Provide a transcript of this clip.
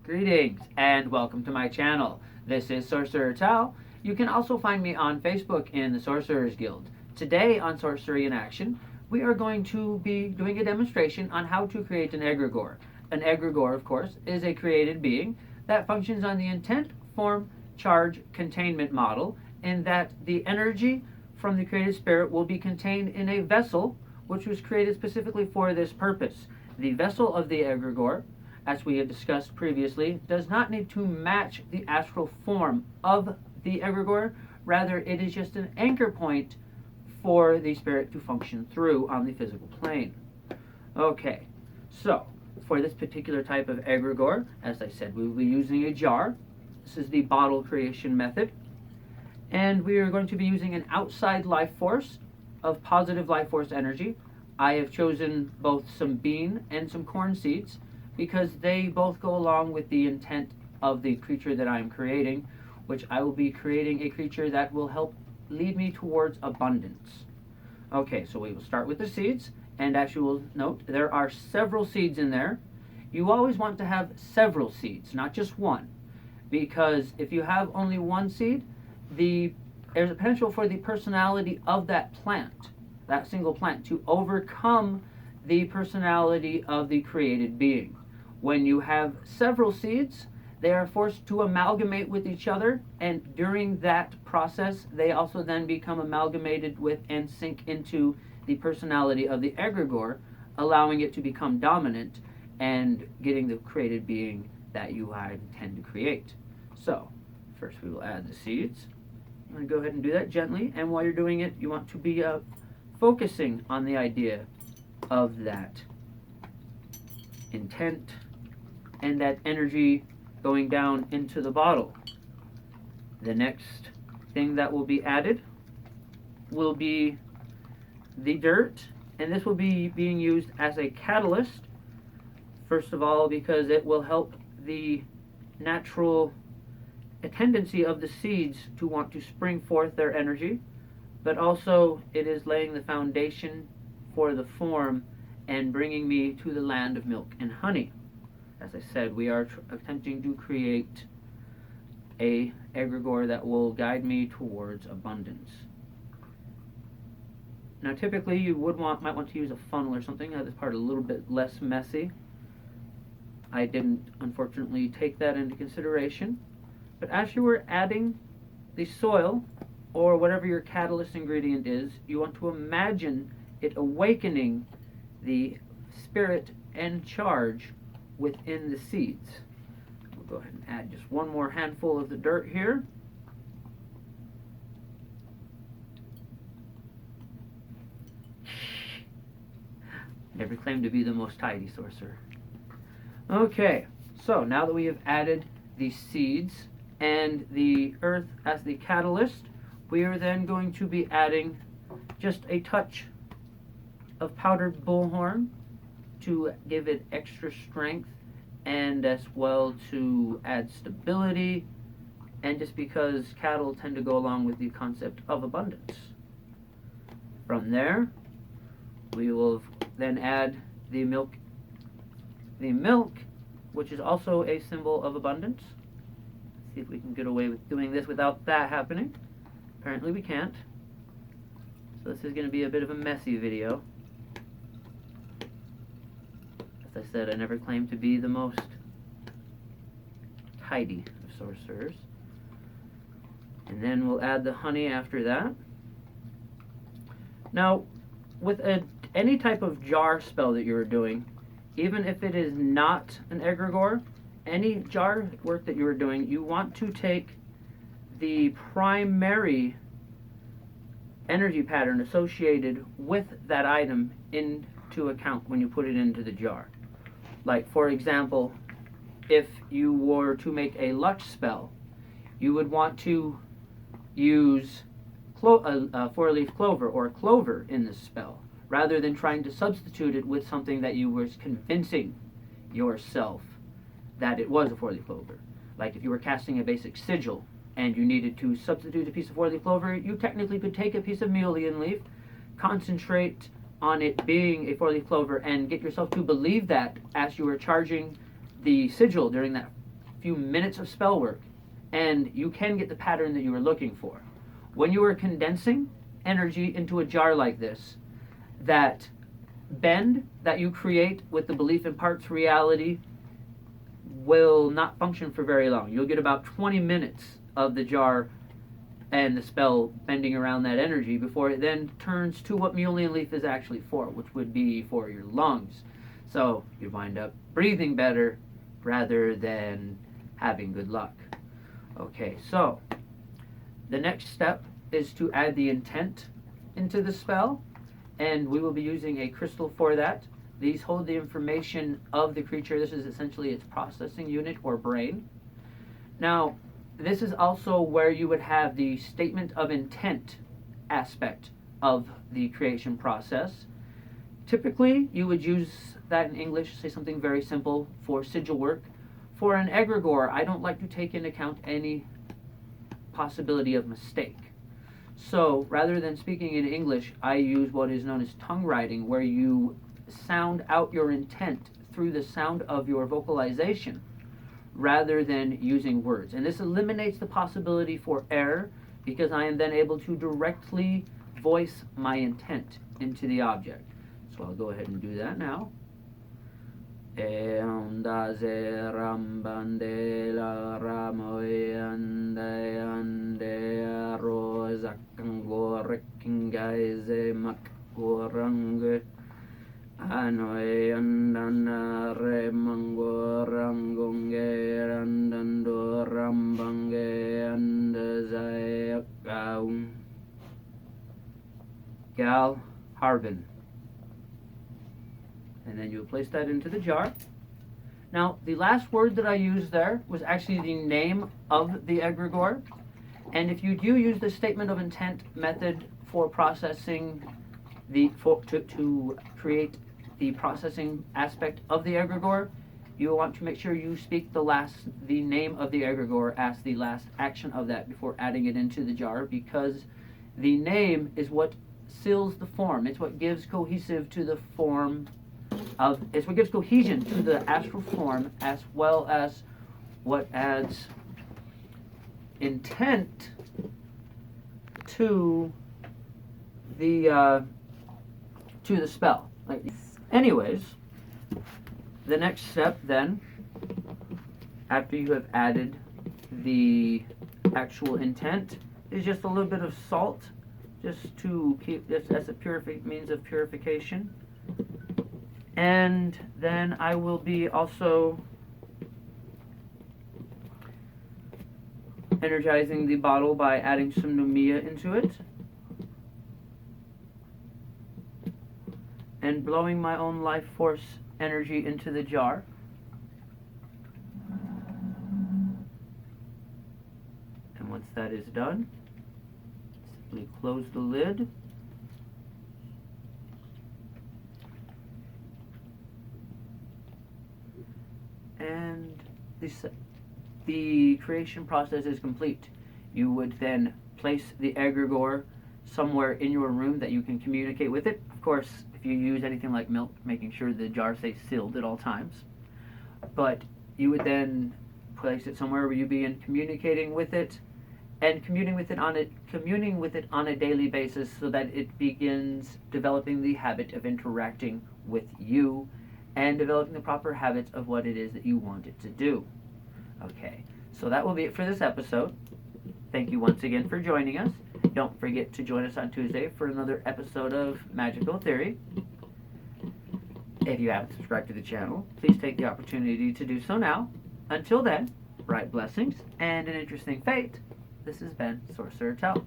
Greetings and welcome to my channel. This is Sorcerer Tao. You can also find me on Facebook in the Sorcerers Guild. Today on Sorcery in Action, we are going to be doing a demonstration on how to create an Egregore. An Egregore, of course, is a created being that functions on the intent, form, charge, containment model, in that the energy from the created spirit will be contained in a vessel which was created specifically for this purpose. The vessel of the Egregore, as we had discussed previously, does not need to match the astral form of the Egregore. Rather, it is just an anchor point for the spirit to function through on the physical plane. Okay, so for this particular type of Egregore, as I said, we will be using a jar. This is the bottle creation method. And we are going to be using an outside life force of positive life force energy. I have chosen both some bean and some corn seeds because they both go along with the intent of the creature that I am creating, which I will be creating a creature that will help lead me towards abundance. Okay, so we will start with the seeds, and as you will note, there are several seeds in there. You always want to have several seeds, not just one, because if you have only one seed, there's a potential for the personality of that plant, that single plant, to overcome the personality of the created being. When you have several seeds, they are forced to amalgamate with each other, and during that process, they also then become amalgamated with and sink into the personality of the Egregore, allowing it to become dominant and getting the created being that you intend to create. So, first we will add the seeds. I'm going to go ahead and do that gently, and while you're doing it, you want to be focusing on the idea of that intent and that energy going down into the bottle. The next thing that will be added will be the dirt, and this will be being used as a catalyst, first of all because it will help the natural tendency of the seeds to want to spring forth their energy, but also it is laying the foundation for the form and bringing me to the land of milk and honey. As I said, we are attempting to create a Egregore that will guide me towards abundance. Now typically you might want to use a funnel or something. This part a little bit less messy. I didn't unfortunately take that into consideration. But as you were adding the soil, or whatever your catalyst ingredient is, you want to imagine it awakening the spirit and charge within the seeds. We'll go ahead and add just one more handful of the dirt here. Never claimed to be the most tidy sorcerer. Okay, so now that we have added the seeds and the earth as the catalyst, we are then going to be adding just a touch of powdered bullhorn to give it extra strength, and as well to add stability, and just because cattle tend to go along with the concept of abundance. From there, we will then add the milk. The milk, which is also a symbol of abundance. Let's see if we can get away with doing this without that happening. Apparently we can't. So this is going to be a bit of a messy video. As I said, I never claimed to be the most tidy of sorcerers. And then we'll add the honey after that. Now, with any type of jar spell that you're doing, even if it is not an Egregore, any jar work that you are doing, you want to take the primary energy pattern associated with that item into account when you put it into the jar. Like, for example, if you were to make a luck spell, you would want to use a four-leaf clover or clover in this spell, rather than trying to substitute it with something that you were convincing yourself that it was a four-leaf clover. Like if you were casting a basic sigil and you needed to substitute a piece of four-leaf clover, you technically could take a piece of mullein leaf, concentrate on it being a four-leaf clover, and get yourself to believe that as you were charging the sigil during that few minutes of spell work, and you can get the pattern that you were looking for. When you are condensing energy into a jar like this, that bend that you create with the belief imparts reality will not function for very long. You'll get about 20 minutes of the jar and the spell bending around that energy before it then turns to what Mulean Leaf is actually for, which would be for your lungs. So you wind up breathing better rather than having good luck. Okay, so the next step is to add the intent into the spell, and we will be using a crystal for that. These hold the information of the creature. This is essentially its processing unit or brain. Now, this is also where you would have the statement of intent aspect of the creation process. Typically, you would use that in English, say something very simple for sigil work. For an egregore, I don't like to take into account any possibility of mistake. So, rather than speaking in English, I use what is known as tongue writing, where you sound out your intent through the sound of your vocalization, rather than using words. And this eliminates the possibility for error, because I am then able to directly voice my intent into the object. So I'll go ahead and do that now. Anoy andana remangorangongge andando rambange andazayakaum Gal Harbin. And then you place that into the jar. Now, the last word that I used there was actually the name of the egregore. And if you do use the statement of intent method for processing to create the processing aspect of the egregore, you want to make sure you speak the name of the egregore as the last action of that before adding it into the jar, because the name is what seals the form. It's what gives cohesive to the form of, it's what gives cohesion to the astral form, as well as what adds intent to the spell. Anyways, the next step then, after you have added the actual intent, is just a little bit of salt, just to keep this as a means of purification. And then I will be also energizing the bottle by adding some Numia into it, and blowing my own life force energy into the jar. And once that is done, simply close the lid. And the creation process is complete. You would then place the egregore somewhere in your room that you can communicate with it. Of course, if you use anything like milk, making sure the jar stays sealed at all times. But you would then place it somewhere where you begin communicating with it, and communing with it on a daily basis, so that it begins developing the habit of interacting with you and developing the proper habits of what it is that you want it to do. Okay, so that will be it for this episode. Thank you once again for joining us. Don't forget to join us on Tuesday for another episode of Magical Theory. If you haven't subscribed to the channel, please take the opportunity to do so now. Until then, bright blessings and an interesting fate. This has been Sorcerer Tell.